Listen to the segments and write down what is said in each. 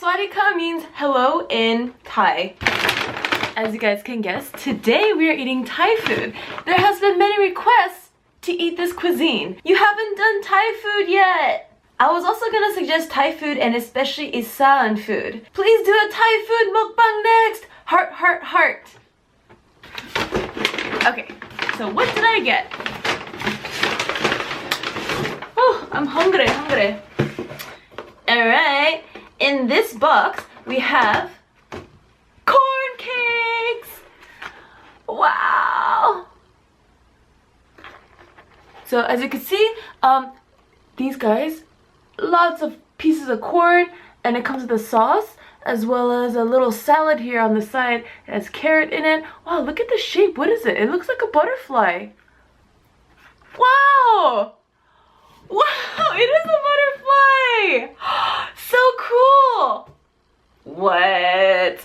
Sawatdeekah means hello in Thai. As you guys can guess, today we are eating Thai food. There has been many requests to eat this cuisine. You haven't done Thai food yet. I was also gonna suggest Thai food and especially Isan food. Please do a Thai food mukbang next. Heart, heart, heart. Okay, so what did I get? Oh, I'm hungry. Alright, in this box we have corn cakes. Wow. So as you can see, these guys, lots of pieces of corn, and it comes with a sauce as well as a little salad here on the side. It has carrot in it. Wow, look at the shape. What is it? It looks like a butterfly. Wow! Wow, it is a butterfly! So cool! What?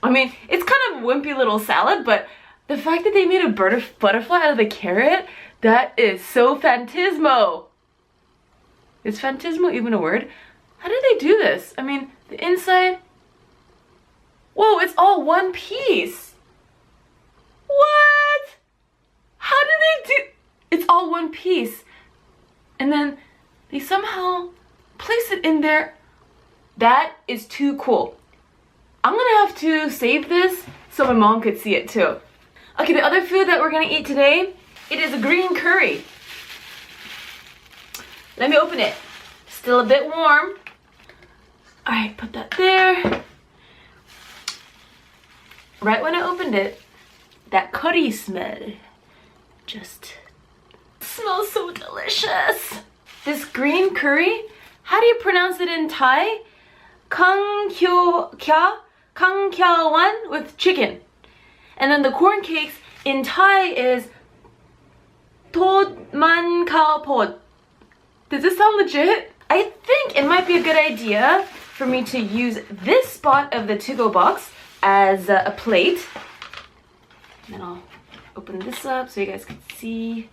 I mean, it's kind of a wimpy little salad, but the fact that they made a butterfly out of the carrot, that is so fantismo. Is fantismo even a word? How did they do this? I mean, the inside... Whoa, it's all one piece! What? How did they do... It's all one piece. And then they somehow place it in there. That is too cool. I'm gonna have to save this so my mom could see it too. Okay, the other food that we're gonna eat today, it is a green curry. Let me open it. Still a bit warm. Alright, put that there. Right when I opened it, that curry smell just smells so delicious. This green curry, how do you pronounce it in Thai? Kheaw, Whan with chicken. And then the corn cakes in Thai is Tod Man Khao Pod. Does this sound legit? I think it might be a good idea for me to use this spot of the to-go box as a plate. And then I'll open this up so you guys can see.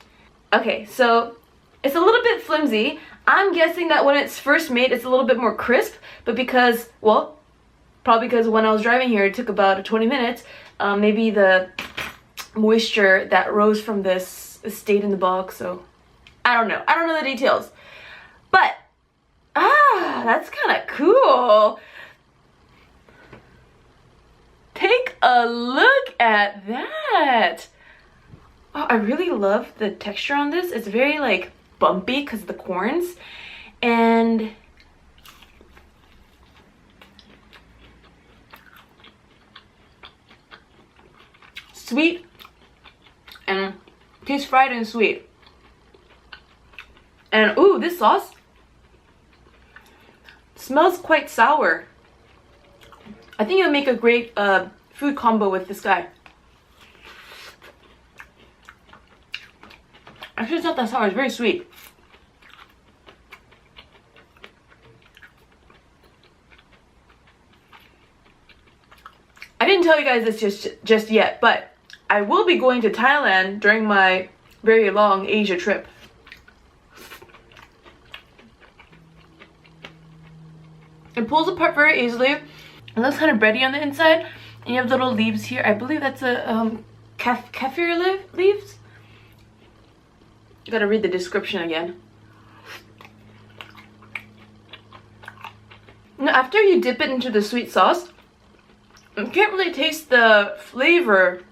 Okay, so it's a little bit flimsy. I'm guessing that when it's first made, it's a little bit more crisp, but because, well, probably because when I was driving here, it took about 20 minutes, maybe the moisture that rose from this stayed in the box, so I don't know. I don't know the details. But, that's kind of cool. Take a look at that. Oh, I really love the texture on this. It's very like bumpy because of the corns. And sweet and tastes fried and sweet. And ooh, this sauce smells quite sour. I think it'll make a great food combo with this guy. Actually, it's not that sour. It's very sweet. I didn't tell you guys this just yet, but I will be going to Thailand during my very long Asia trip. It pulls apart very easily. It looks kind of bready on the inside. And you have little leaves here. I believe that's a kaffir leaves. You gotta read the description again. Now, after you dip it into the sweet sauce, you can't really taste the flavor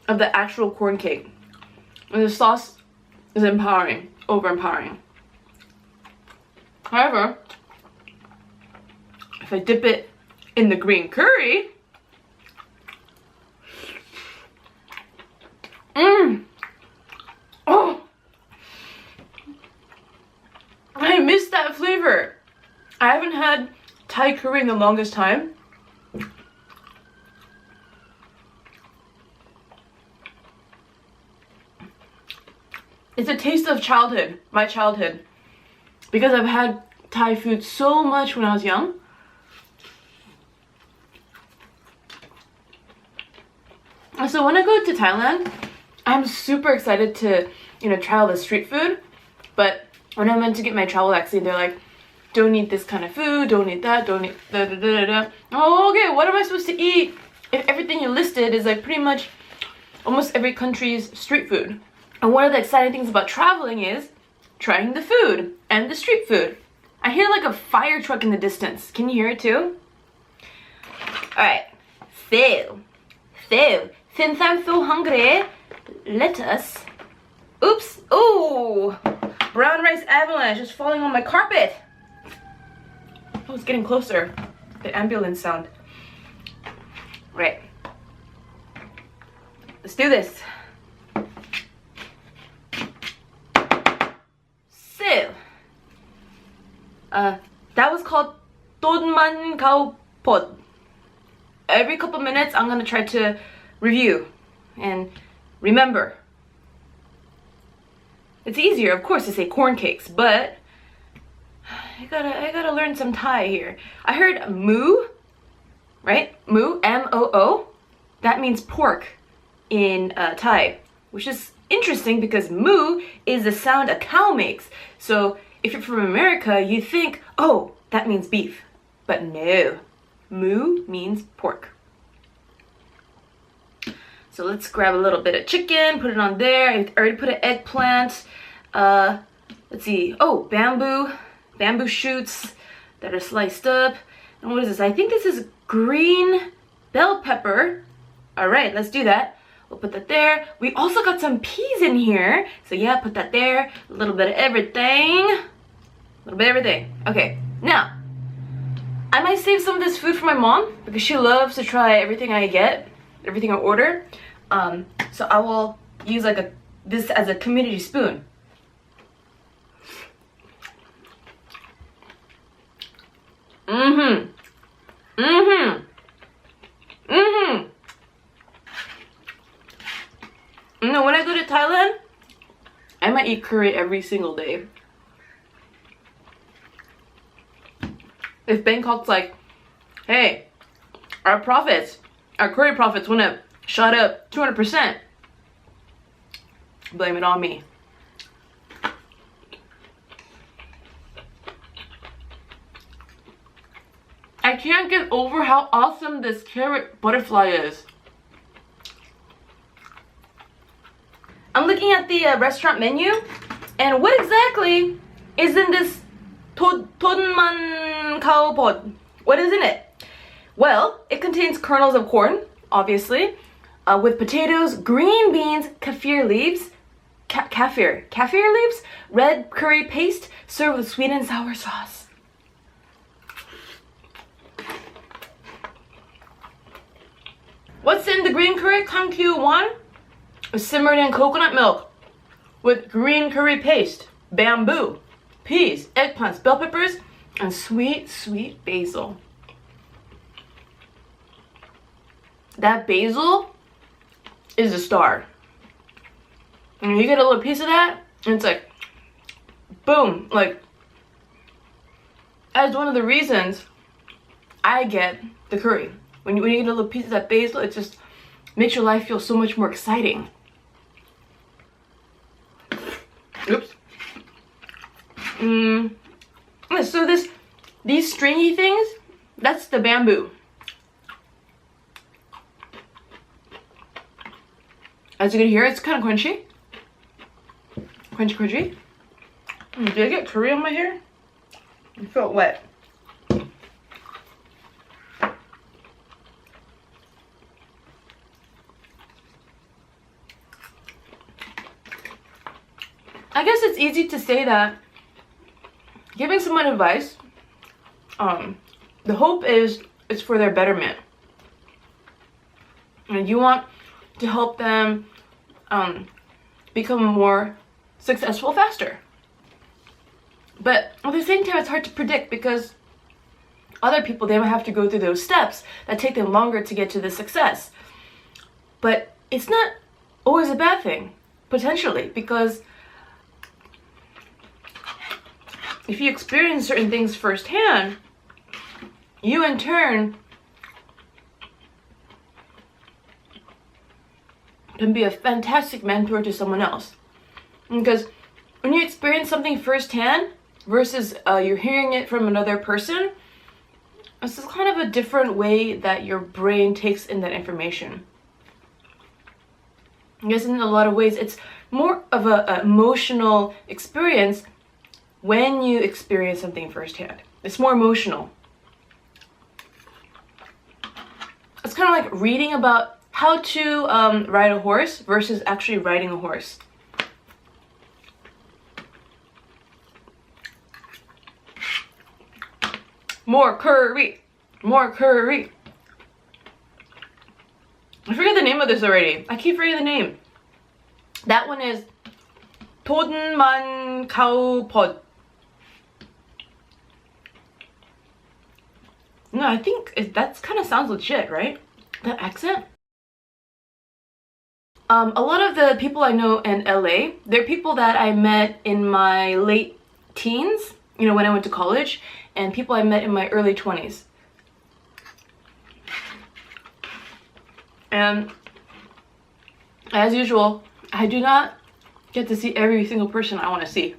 of the actual corn cake. And the sauce is empowering, over-empowering. However, if I dip it in the green curry, oh, I miss that flavor. I haven't had Thai curry in the longest time. It's a taste of childhood, my childhood, because I've had Thai food so much when I was young. So when I go to Thailand, I'm super excited to, try all the street food. But when I went to get my travel vaccine, they're like, don't eat this kind of food, don't eat that, don't eat da da da da. Oh, okay, what am I supposed to eat if everything you listed is like pretty much almost every country's street food? And one of the exciting things about traveling is trying the food and the street food. I hear like a fire truck in the distance. Can you hear it too? Alright, since I'm so hungry, let us... Oops, ooh! Brown rice avalanche is falling on my carpet. Oh, it's getting closer. The ambulance sound. Right. Let's do this. So, that was called Tonman Khao Pod. Every couple minutes, I'm gonna try to review and remember. It's easier, of course, to say corn cakes, but I gotta learn some Thai here. I heard moo, right? Moo, M-O-O. That means pork in Thai, which is interesting because moo is the sound a cow makes. So if you're from America, you think, oh, that means beef. But no, moo means pork. So let's grab a little bit of chicken, put it on there. I already put an eggplant. Let's see. Oh, bamboo shoots that are sliced up. And what is this? I think this is green bell pepper. All right, let's do that. We'll put that there. We also got some peas in here. So yeah, put that there. A little bit of everything. A little bit of everything. Okay, now, I might save some of this food for my mom because she loves to try everything I get, everything I order. So I will use like this as a community spoon. You know, when I go to Thailand, I might eat curry every single day. If Bangkok's like, hey, our curry profits went up, shot up 200%, blame it on me. I can't get over how awesome this carrot butterfly is. I'm looking at the restaurant menu, and what exactly is in this Tonman Khao Pod? What is in it? Well, it contains kernels of corn, obviously, with potatoes, green beans, kaffir leaves, kaffir leaves, red curry paste, served with sweet and sour sauce. What's in the green curry? Kang Whan is simmered in coconut milk with green curry paste, bamboo, peas, eggplants, bell peppers, and sweet, sweet basil. That basil is a star. And you get a little piece of that, and it's like, boom, like, that's one of the reasons I get the curry. When you get a little piece of that basil, it just makes your life feel so much more exciting. Oops. So these stringy things, that's the bamboo. As you can hear, it's kind of crunchy. Crunchy. Did I get curry on my hair? I felt wet. I guess it's easy to say that giving someone advice, the hope is it's for their betterment. And you want to help them become more successful faster. But at the same time, it's hard to predict because other people, they might have to go through those steps that take them longer to get to the success. But it's not always a bad thing, potentially, because if you experience certain things firsthand, you in turn can be a fantastic mentor to someone else. Because when you experience something firsthand, versus you're hearing it from another person, this is kind of a different way that your brain takes in that information. I guess in a lot of ways, it's more of an emotional experience when you experience something firsthand. It's more emotional. It's kind of like reading about how to ride a horse versus actually riding a horse. More curry! More curry! I forget the name of this already. I keep forgetting the name. That one is Todenman Khao Pod. No, I think that kind of sounds legit, right? That accent? A lot of the people I know in LA, they're people that I met in my late teens, you know, when I went to college, and people I met in my early 20s. And as usual, I do not get to see every single person I want to see.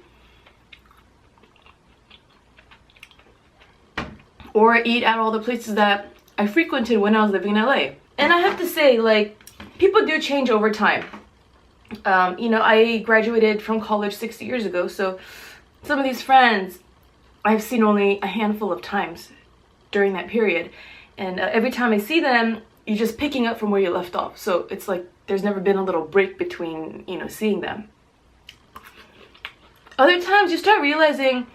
Or eat at all the places that I frequented when I was living in LA. And I have to say, like, people do change over time. You know, I graduated from college 6 years ago, so some of these friends I've seen only a handful of times during that period. And every time I see them, you're just picking up from where you left off. So it's like there's never been a little break between, you know, seeing them. Other times you start realizing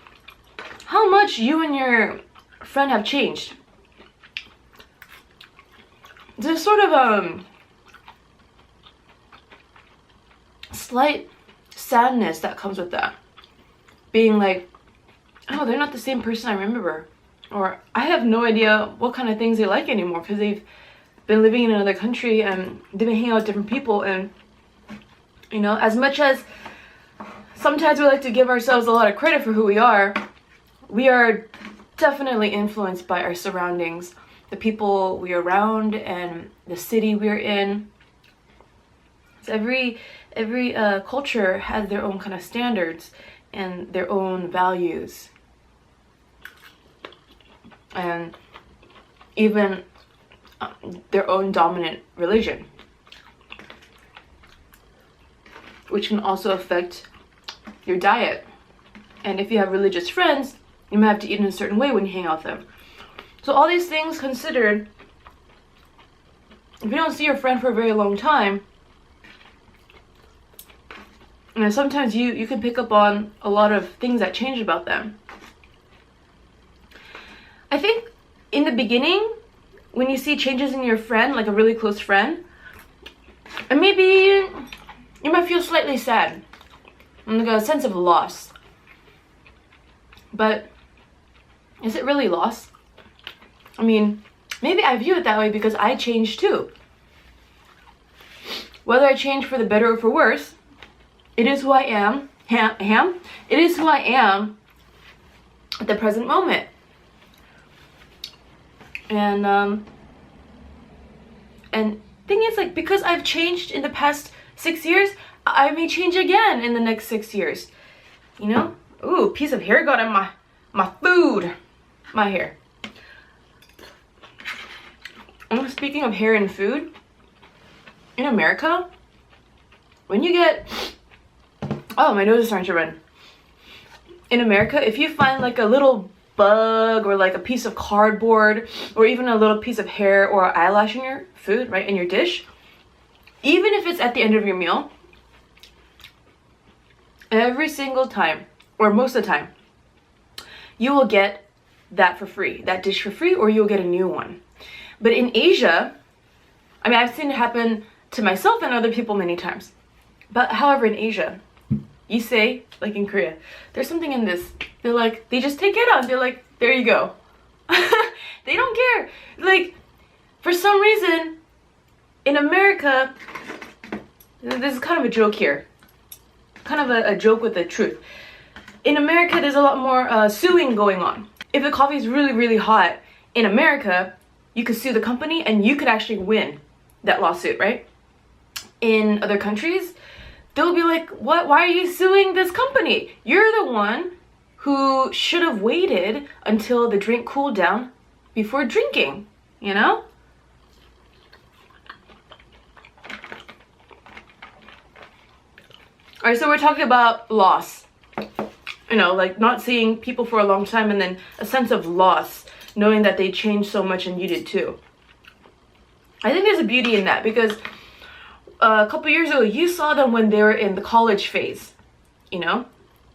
how much you and your friend have changed. There's sort of slight sadness that comes with that. Being like, oh, they're not the same person I remember. Or I have no idea what kind of things they like anymore because they've been living in another country and they've been hanging out with different people. And, you know, as much as sometimes we like to give ourselves a lot of credit for who we are definitely influenced by our surroundings, the people we're around and the city we're in. So every culture has their own kind of standards and their own values, and even their own dominant religion, which can also affect your diet. And if you have religious friends, you might have to eat in a certain way when you hang out with them. So all these things considered, if you don't see your friend for a very long time, you know, sometimes you can pick up on a lot of things that change about them. I think in the beginning, when you see changes in your friend, like a really close friend, and maybe you might feel slightly sad, like a sense of loss. But is it really loss? I mean, maybe I view it that way because I changed too. Whether I change for the better or for worse, it is who I am. It is who I am at the present moment. And thing is, like, because I've changed in the past 6 years, I may change again in the next 6 years. You know? Ooh, piece of hair got in my food. My hair. And speaking of hair and food, in America, when you get... Oh, my nose is starting to run. In America, if you find like a little bug or like a piece of cardboard or even a little piece of hair or eyelash in your food, right, in your dish, even if it's at the end of your meal, every single time, or most of the time, you will get that for free, that dish for free, or you'll get a new one. But in Asia, I mean, I've seen it happen to myself and other people many times. But however, in Asia, you say, like in Korea, there's something in this. They're like, they just take it out. They're like, there you go. They don't care. Like, for some reason, in America, this is kind of a joke here. Kind of a joke with the truth. In America, there's a lot more suing going on. If the coffee is really, really hot in America, you could sue the company and you could actually win that lawsuit, right? In other countries, they'll be like, what? Why are you suing this company? You're the one who should have waited until the drink cooled down before drinking, you know? Alright, so we're talking about loss. You know, like not seeing people for a long time and then a sense of loss, knowing that they changed so much and you did too. I think there's a beauty in that because a couple years ago, you saw them when they were in the college phase, you know?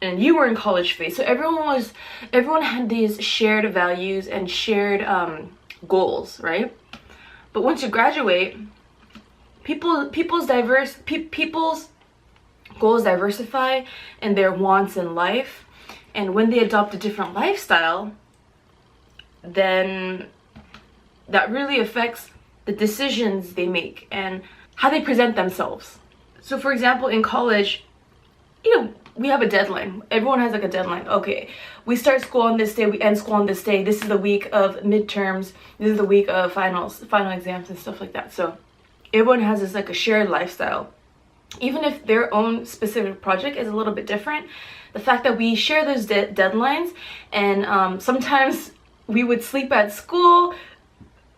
And you were in college phase. So everyone had these shared values and shared goals, right? But once you graduate, people's goals diversify and their wants in life. And when they adopt a different lifestyle, then that really affects the decisions they make and how they present themselves. So for example, in college, you know, we have a deadline. Everyone has like a deadline. Okay, we start school on this day, we end school on this day. This is the week of midterms. This is the week of final exams and stuff like that. So everyone has this like a shared lifestyle. Even if their own specific project is a little bit different, the fact that we share those deadlines and sometimes we would sleep at school.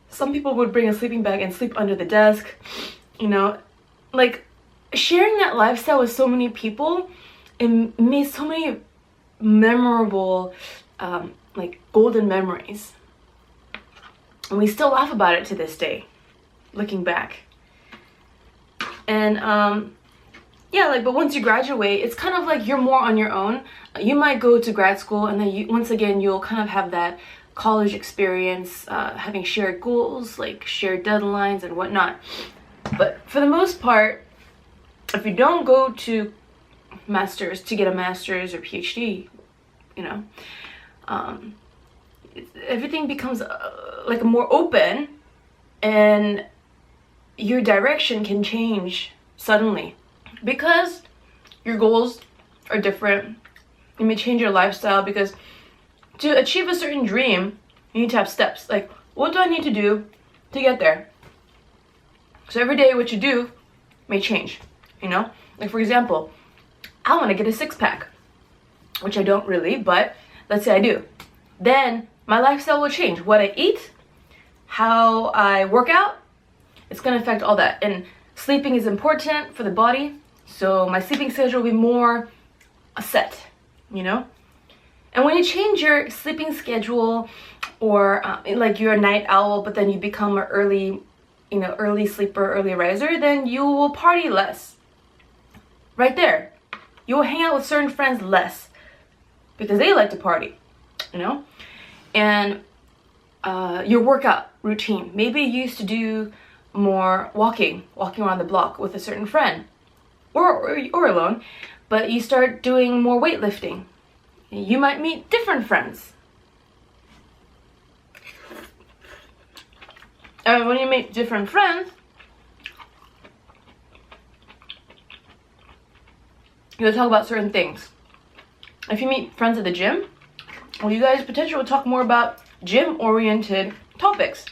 Some people would bring a sleeping bag and sleep under the desk. You know, like sharing that lifestyle with so many people, it made so many memorable, like golden memories. And we still laugh about it to this day, looking back. And yeah, like, but once you graduate, it's kind of like you're more on your own. You might go to grad school and then once again, you'll kind of have that college experience, having shared goals, like shared deadlines and whatnot. But for the most part, if you don't go to masters to get a master's or PhD, you know, everything becomes like more open and your direction can change suddenly because your goals are different. You may change your lifestyle because to achieve a certain dream, you need to have steps. Like, what do I need to do to get there? So every day what you do may change, you know? Like for example, I want to get a six-pack, which I don't really, but let's say I do. Then my lifestyle will change. What I eat, how I work out, it's going to affect all that. And sleeping is important for the body, so my sleeping schedule will be more set, you know? And when you change your sleeping schedule or like you're a night owl, but then you become an early sleeper, early riser, then you will party less. Right there. You will hang out with certain friends less because they like to party, you know? And your workout routine. Maybe you used to do more walking around the block with a certain friend or alone, but you start doing more weightlifting. You might meet different friends. And when you meet different friends, you'll talk about certain things. If you meet friends at the gym, well, you guys potentially will talk more about gym-oriented topics.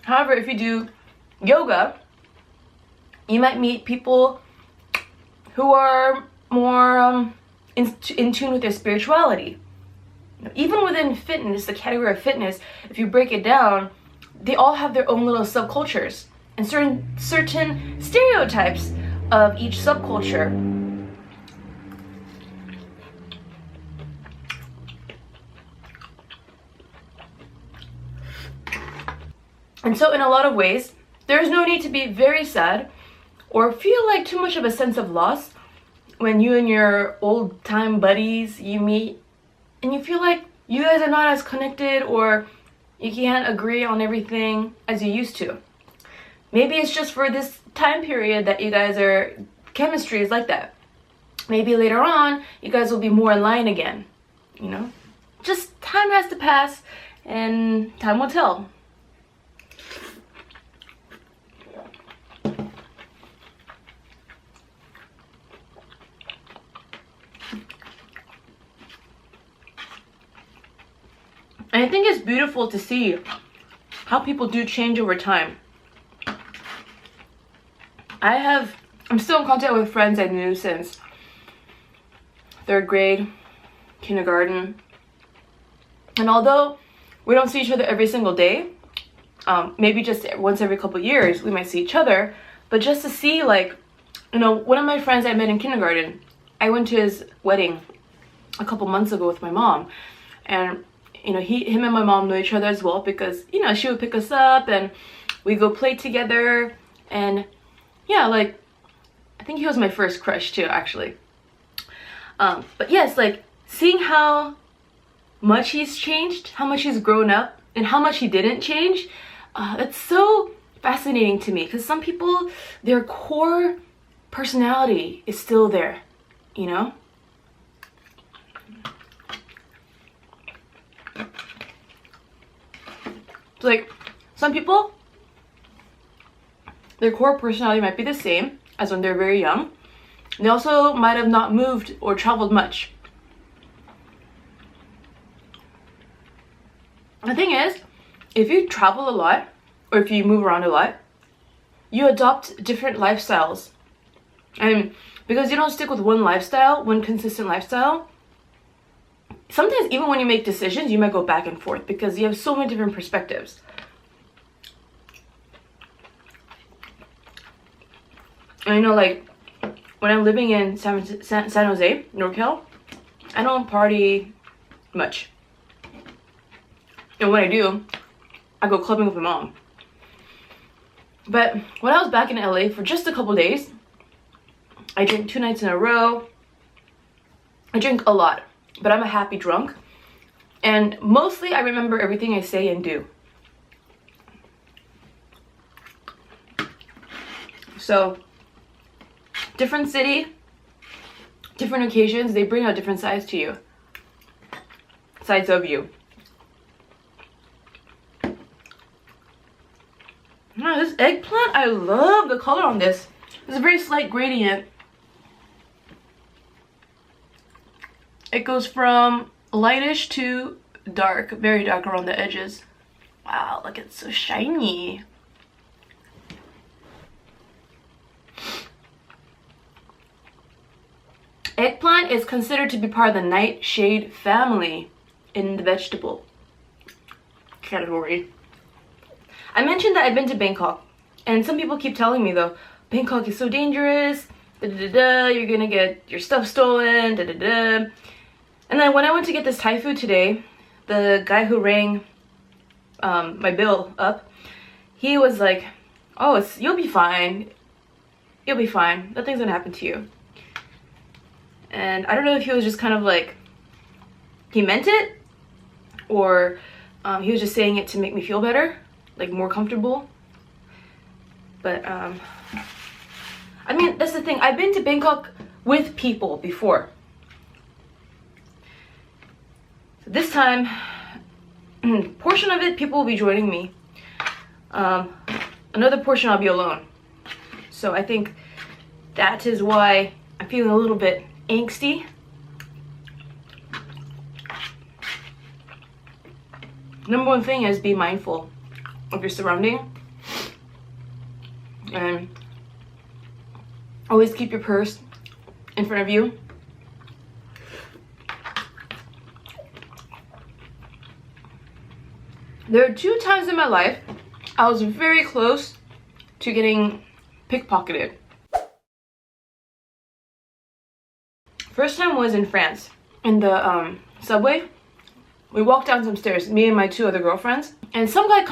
However, if you do yoga, you might meet people who are more in tune with their spirituality. Even within fitness, the category of fitness, if you break it down, they all have their own little subcultures and certain stereotypes of each subculture. And so in a lot of ways, there's no need to be very sad or feel like too much of a sense of loss when you and your old time buddies, you meet and you feel like you guys are not as connected or you can't agree on everything as you used to. Maybe it's just for this time period that you guys are, chemistry is like that. Maybe later on, you guys will be more in line again, you know? Just time has to pass and time will tell. And I think it's beautiful to see how people do change over time. I'm I'm still in contact with friends I knew since 3rd grade, kindergarten. And although we don't see each other every single day, maybe just once every couple years we might see each other, but just to see, like, you know, one of my friends I met in kindergarten, I went to his wedding a couple months ago with my mom, and you know, him and my mom know each other as well, because, you know, she would pick us up and we go play together. And yeah, like, I think he was my first crush too, actually. But yes, like, seeing how much he's changed, how much he's grown up, and how much he didn't change, it's so fascinating to me, because some people, their core personality is still there, you know? So, like, some people, their core personality might be the same as when they're very young. They also might have not moved or traveled much. The thing is, if you travel a lot, or if you move around a lot, you adopt different lifestyles. And because you don't stick with one lifestyle, one consistent lifestyle, sometimes even when you make decisions, you might go back and forth because you have so many different perspectives. And you know, like, when I'm living in San Jose, NorCal, I don't party much. And when I do, I go clubbing with my mom. But when I was back in LA for just a couple days, I drink 2 nights in a row. I drink a lot, but I'm a happy drunk. And mostly I remember everything I say and do. So, different city, different occasions, they bring out different sides to you. Sides of you. Oh, this eggplant, I love the color on this. It's a very slight gradient. It goes from lightish to dark, very dark around the edges. Wow, look, it's so shiny. Eggplant is considered to be part of the nightshade family in the vegetable category. I mentioned that I've been to Bangkok, and some people keep telling me though, Bangkok is so dangerous, you're gonna get your stuff stolen, And then when I went to get this Thai food today, the guy who rang my bill up, he was like, oh, you'll be fine. You'll be fine. Nothing's gonna happen to you. And I don't know if he was just kind of like, he meant it, or he was just saying it to make me feel better, like more comfortable. But I mean, that's the thing. I've been to Bangkok with people before. So this time, portion of it, people will be joining me. Another portion I'll be alone. So I think that is why I'm feeling a little bit angsty. Number one thing is be mindful of your surrounding. And always keep your purse in front of you. There are 2 times in my life I was very close to getting pickpocketed. First time was in France, in the subway. We walked down some stairs, me and my 2 other girlfriends, and some guy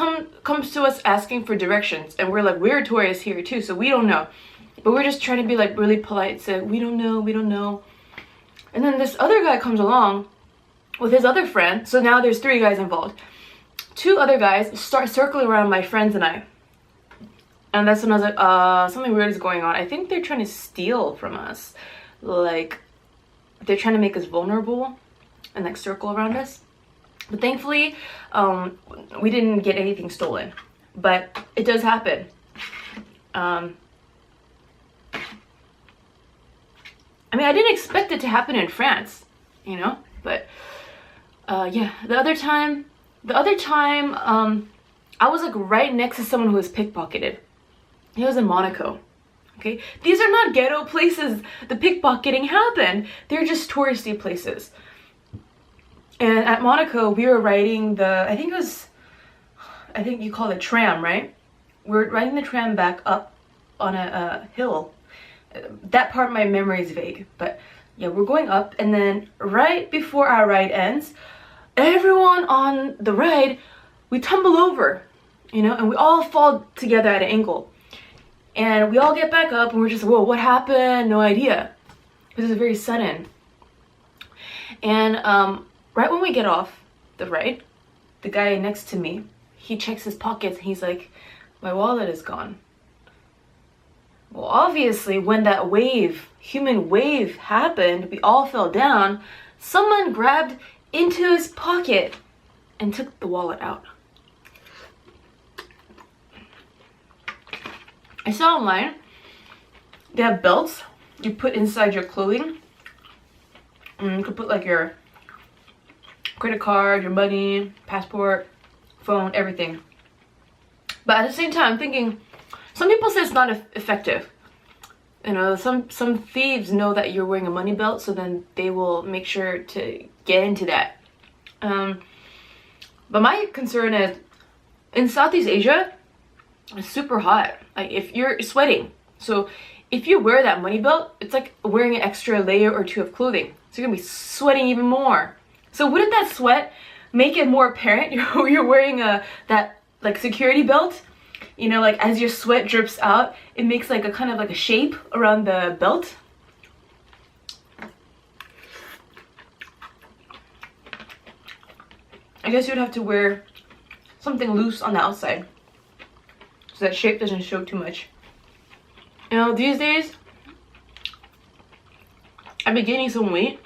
comes to us asking for directions, and we're like, we're tourists here too, so we don't know. But we're just trying to be like really polite, say, we don't know. And then this other guy comes along with his other friend, so now there's 3 guys involved. 2 other guys start circling around my friends and I. And that's when I was like, something weird is going on. I think they're trying to steal from us. Like, they're trying to make us vulnerable and like circle around us. But thankfully, we didn't get anything stolen. But it does happen. I mean, I didn't expect it to happen in France, you know? But, yeah, the other time, I was like right next to someone who was pickpocketed. He was in Monaco. Okay, these are not ghetto places the pickpocketing happened. They're just touristy places. And at Monaco, we were riding the, I think you call it tram, right? We're riding the tram back up on a hill. That part of my memory is vague, but yeah, we're going up, and then right before our ride ends, everyone on the ride, we tumble over, you know, and we all fall together at an angle. And we all get back up and we're just, whoa, what happened? No idea. This is very sudden. And right when we get off the ride, the guy next to me, he checks his pockets and he's like, my wallet is gone. Well, obviously, when that wave, human wave happened, we all fell down, someone grabbed into his pocket and took the wallet out. I saw online, they have belts you put inside your clothing. And you could put like your credit card, your money, passport, phone, everything. But at the same time, I'm thinking, some people say it's not effective. You know, some thieves know that you're wearing a money belt, so then they will make sure to get into that. But my concern is, in Southeast Asia, it's super hot. Like, if you're sweating, so if you wear that money belt, it's like wearing an extra layer or two of clothing. So you're gonna be sweating even more. So wouldn't that sweat make it more apparent you're wearing that like security belt? You know, like as your sweat drips out, it makes like a kind of like a shape around the belt. I guess you'd have to wear something loose on the outside so that shape doesn't show too much. You know, these days I've been gaining some weight.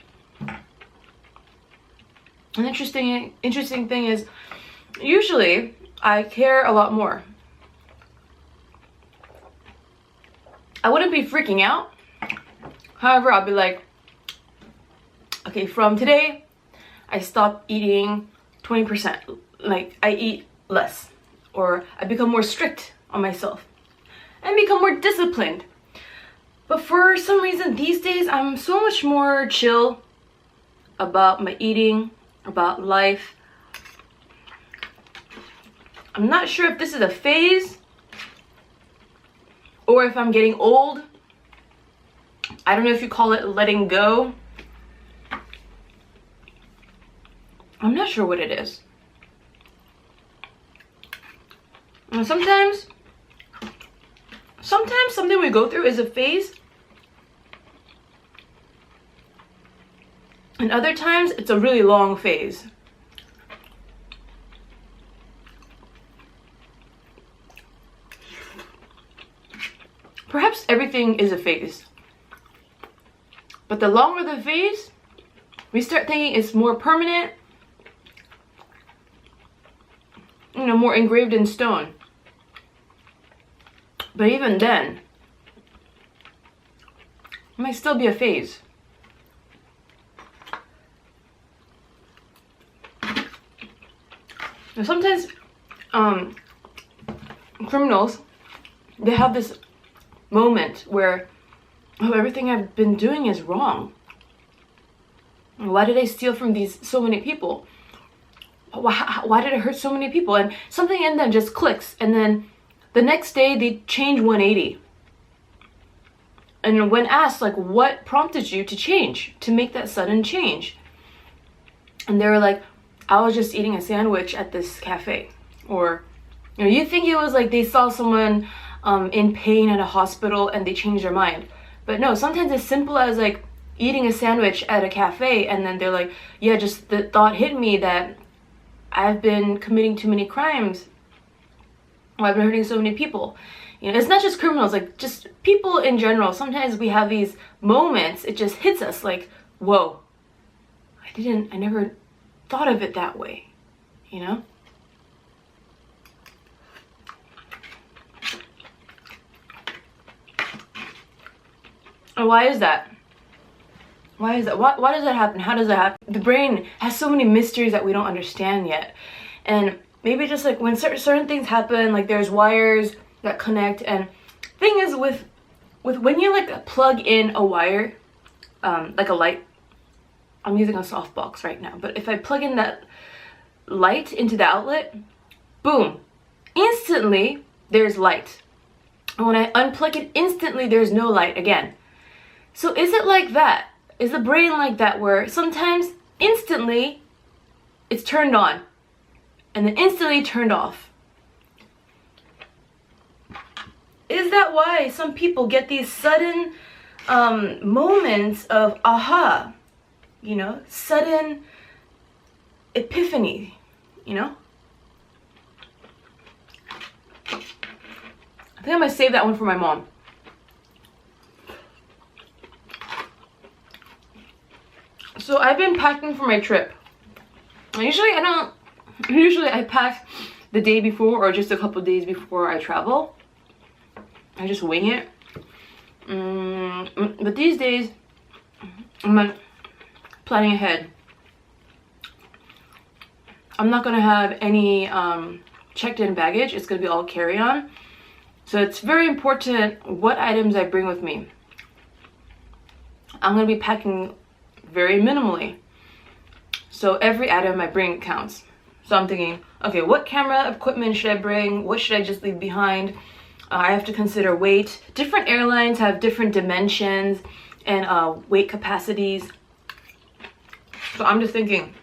An interesting thing is, usually I care a lot more. I wouldn't be freaking out. However, I'll be like, okay, from today, I stop eating 20%. Like, I eat less. Or I become more strict on myself. And become more disciplined. But for some reason, these days, I'm so much more chill about my eating, about life. I'm not sure if this is a phase or if I'm getting old. I don't know if you call it letting go. I'm not sure what it is. And sometimes something we go through is a phase. And other times it's a really long phase. Perhaps everything is a phase. But the longer the phase, we start thinking it's more permanent, you know, more engraved in stone. But even then, it might still be a phase. Now sometimes criminals, they have this moment where, oh, everything I've been doing is wrong. Why did I steal from so many people? Why did I hurt so many people? And something in them just clicks, and then the next day they change 180. And when asked, like, what prompted you to change, to make that sudden change? And they were like, I was just eating a sandwich at this cafe. Or, you know, you think it was like they saw someone in pain at a hospital and they changed their mind. But no, sometimes it's simple as like eating a sandwich at a cafe, and then they're like, yeah, just the thought hit me that I've been committing too many crimes. Or I've been hurting so many people. You know, it's not just criminals, like just people in general. Sometimes we have these moments, it just hits us like, whoa, I never thought of it that way, you know? And why is that? Why is that? Why does that happen? How does that happen? The brain has so many mysteries that we don't understand yet. And maybe just like when certain things happen, like there's wires that connect. And thing is with when you like plug in a wire, like a light, I'm using a softbox right now, but if I plug in that light into the outlet, boom, instantly there's light. And when I unplug it, instantly there's no light again. So is it like that? Is the brain like that, where sometimes instantly it's turned on and then instantly turned off? Is that why some people get these sudden moments of aha, you know, sudden epiphany, you know? I think I'm gonna save that one for my mom. So I've been packing for my trip. Usually I pack the day before or just a couple days before I travel. I just wing it. But these days, I'm like planning ahead. I'm not gonna have any checked in baggage. It's gonna be all carry-on. So it's very important what items I bring with me. I'm gonna be packing very minimally. So every item I bring counts. So I'm thinking, okay, what camera equipment should I bring? What should I just leave behind? I have to consider weight. Different airlines have different dimensions and weight capacities. So I'm just thinking,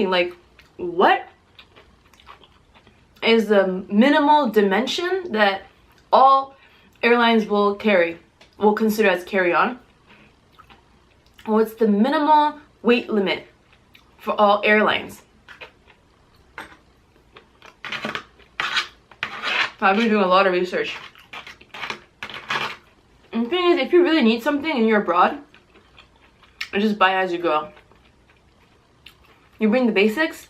like, what is the minimal dimension that all airlines will consider as carry-on? What's the minimal weight limit for all airlines? I've been doing a lot of research. And the thing is, if you really need something and you're abroad, just buy as you go. You bring the basics,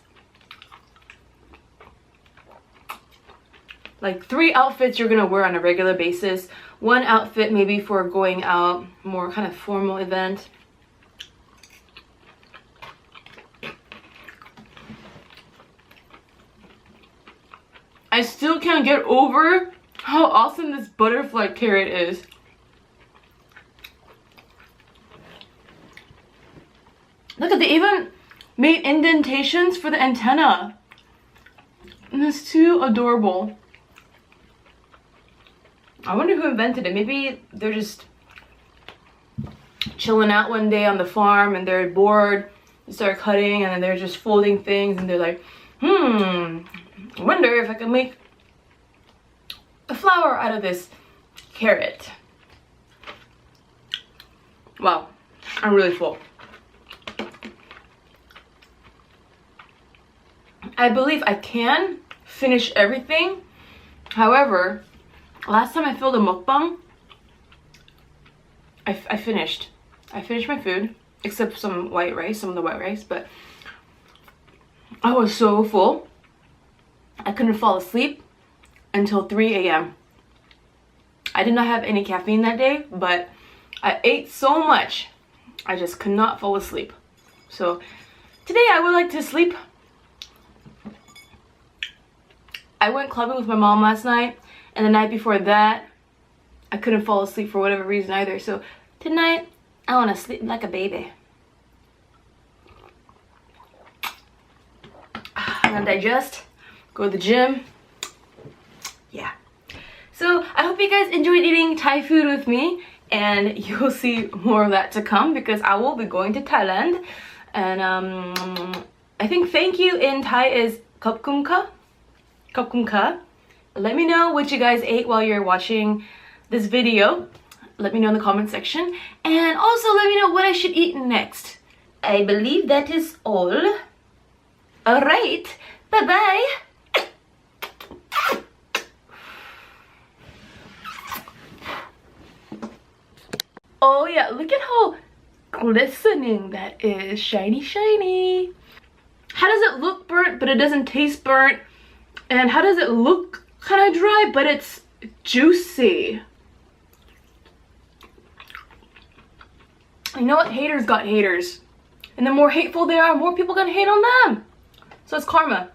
like 3 outfits you're gonna wear on a regular basis, 1 outfit maybe for going out, more kind of formal event. I still can't get over how awesome this butterfly carrot is. Look at, they even made indentations for the antenna. And it's too adorable. I wonder who invented it. Maybe they're just chilling out one day on the farm and they're bored. They start cutting and then they're just folding things and they're like, I wonder if I can make a flower out of this carrot. Wow, I'm really full. I believe I can finish everything. However, last time I filmed a mukbang, I finished my food, except some white rice, some of the white rice, but I was so full. I couldn't fall asleep until 3 a.m. I did not have any caffeine that day, but I ate so much, I just could not fall asleep. So today I would like to sleep. I went clubbing with my mom last night, and the night before that, I couldn't fall asleep for whatever reason either. So tonight, I want to sleep like a baby. I'm gonna digest, go to the gym. Yeah. So I hope you guys enjoyed eating Thai food with me, and you'll see more of that to come because I will be going to Thailand. And I think thank you in Thai is Khop Kum Ka. Khop Kum Ka. Let me know what you guys ate while you're watching this video. Let me know in the comment section. And also let me know what I should eat next. I believe that is all. Alright. Bye-bye. Oh yeah, look at how glistening that is. Shiny, shiny. How does it look burnt, but it doesn't taste burnt? And how does it look kind of dry, but it's juicy? You know what? Haters got haters. And the more hateful they are, more people gonna hate on them. So it's karma.